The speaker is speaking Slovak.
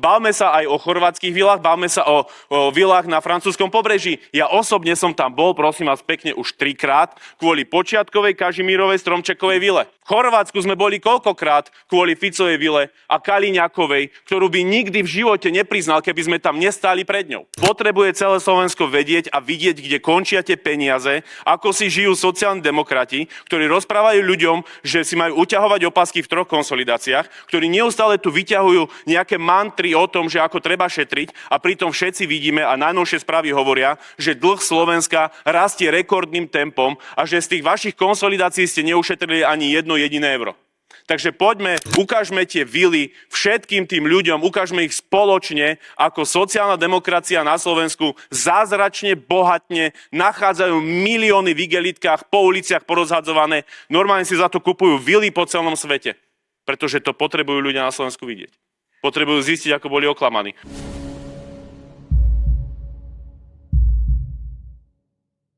Bavme sa aj o chorvátskych vilách, bavme sa o vilách na francúzskom pobreží. Ja osobne som tam bol, prosím vás pekne, už 3-krát kvôli počiatkovej Kažimírovej Stromčekovej vile. V Chorvátsku sme boli koľkokrát kvôli Ficovej vile a Kaliňákovej, ktorú by nikdy v živote nepriznal, keby sme tam nestáli pred ňou. Potrebuje celé Slovensko vedieť a vidieť, kde končia tie peniaze, ako si žijú sociálni demokrati, ktorí rozprávajú ľuďom, že si majú uťahovať opasky v 3 konsolidáciách, ktorí neustále tu vyťahujú nejaké mantry o tom, že ako treba šetriť a pritom všetci vidíme a najnovšie správy hovoria, že dlh Slovenska rastie rekordným tempom a že z tých vašich konsolidácií ste neušetrili ani jedno jediné euro. Takže poďme, ukážme tie vily všetkým tým ľuďom, ukážme ich spoločne, ako sociálna demokracia na Slovensku zázračne, bohatne nachádzajú milióny v igelitkách, po uliciach porozhadzované. Normálne si za to kupujú vily po celom svete, pretože to potrebujú ľudia na Slovensku vidieť. Potrebujú zistiť, ako boli oklamaní.